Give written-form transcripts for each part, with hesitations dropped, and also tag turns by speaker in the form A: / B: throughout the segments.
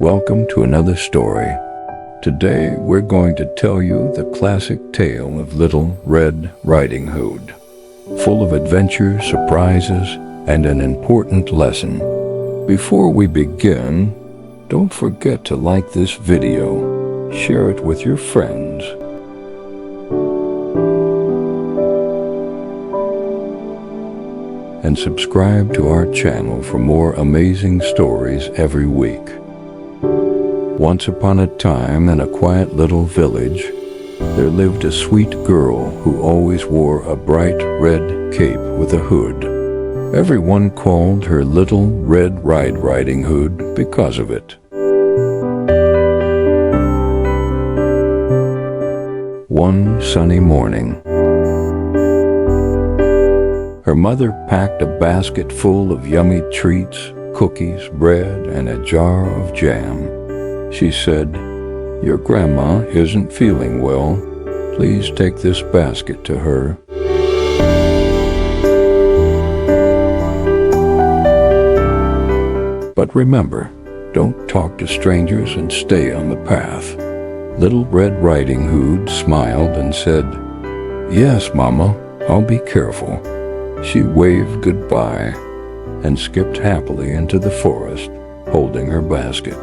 A: Welcome to another story. Today we're going to tell you the classic tale of Little Red Riding Hood, full of adventures, surprises, and an important lesson. Before we begin, don't forget to like this video, share it with your friends, and subscribe to our channel for more amazing stories every week. Once upon a time, in a quiet little village, there lived a sweet girl who always wore a bright red cape with a hood. Everyone called her Little Red Riding Hood because of it. One sunny morning, her mother packed a basket full of yummy treats, cookies, bread, and a jar of jam. She said, "Your grandma isn't feeling well. Please take this basket to her." But remember, don't talk to strangers and stay on the path. Little Red Riding Hood smiled and said, "Yes, Mama, I'll be careful." She waved goodbye and skipped happily into the forest, holding her basket.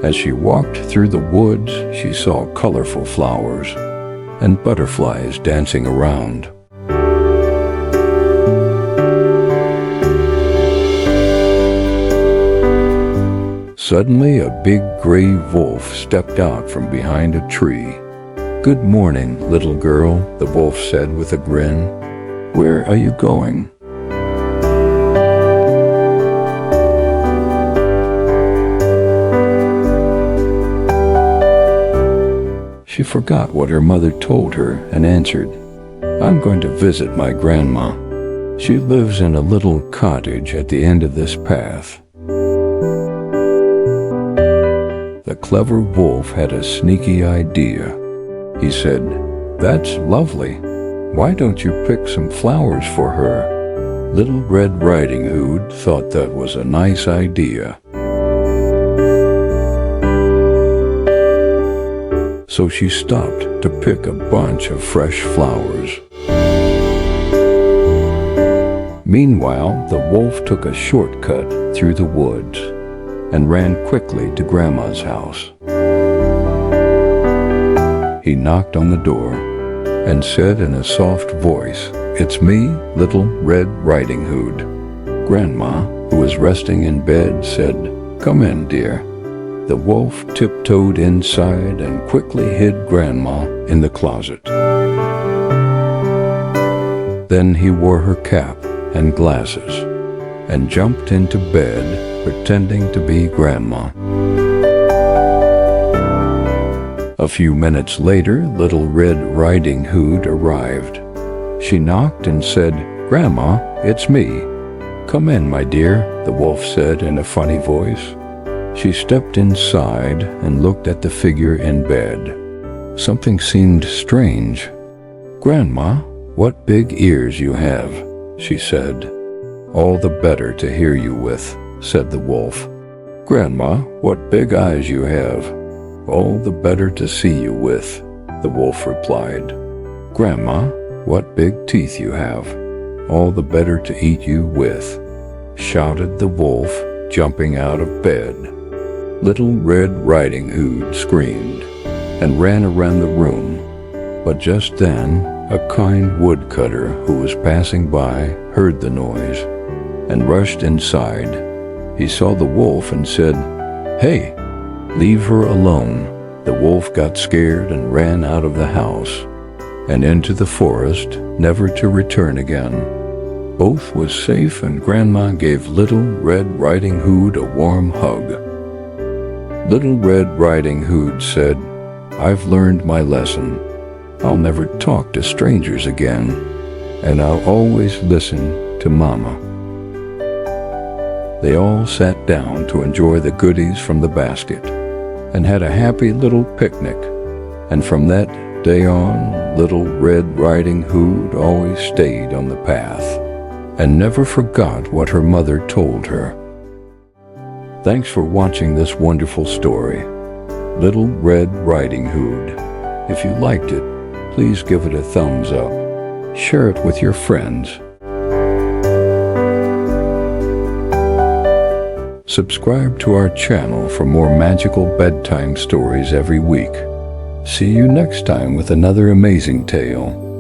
A: As she walked through the woods, she saw colorful flowers and butterflies dancing around. Suddenly, a big gray wolf stepped out from behind a tree. "Good morning, little girl," the wolf said with a grin. "Where are you going?" She forgot what her mother told her and answered, "I'm going to visit my grandma. She lives in a little cottage at the end of this path." The clever wolf had a sneaky idea. He said, "That's lovely. Why don't you pick some flowers for her?" Little Red Riding Hood thought that was a nice idea. So she stopped to pick a bunch of fresh flowers. Meanwhile, the wolf took a shortcut through the woods and ran quickly to Grandma's house. He knocked on the door and said in a soft voice, "It's me, Little Red Riding Hood." Grandma, who was resting in bed, said, "Come in, dear." The wolf tiptoed inside and quickly hid Grandma in the closet. Then he wore her cap and glasses and jumped into bed, pretending to be Grandma. A few minutes later, Little Red Riding Hood arrived. She knocked and said, "Grandma, it's me." "Come in, my dear," the wolf said in a funny voice. She stepped inside and looked at the figure in bed. Something seemed strange. "Grandma, what big ears you have," she said. "All the better to hear you with," said the wolf. "Grandma, what big eyes you have. All the better to see you with," the wolf replied. "Grandma, what big teeth you have. All the better to eat you with," shouted the wolf, jumping out of bed. Little Red Riding Hood screamed and ran around the room. But just then, a kind woodcutter who was passing by heard the noise and rushed inside. He saw the wolf and said, "Hey, leave her alone." The wolf got scared and ran out of the house and into the forest, never to return again. Both was safe, and Grandma gave Little Red Riding Hood a warm hug. Little Red Riding Hood said, "I've learned my lesson. I'll never talk to strangers again, and I'll always listen to Mama." They all sat down to enjoy the goodies from the basket and had a happy little picnic. And from that day on, Little Red Riding Hood always stayed on the path and never forgot what her mother told her. Thanks for watching this wonderful story, Little Red Riding Hood. If you liked it, please give it a thumbs up. Share it with your friends. Subscribe to our channel for more magical bedtime stories every week. See you next time with another amazing tale.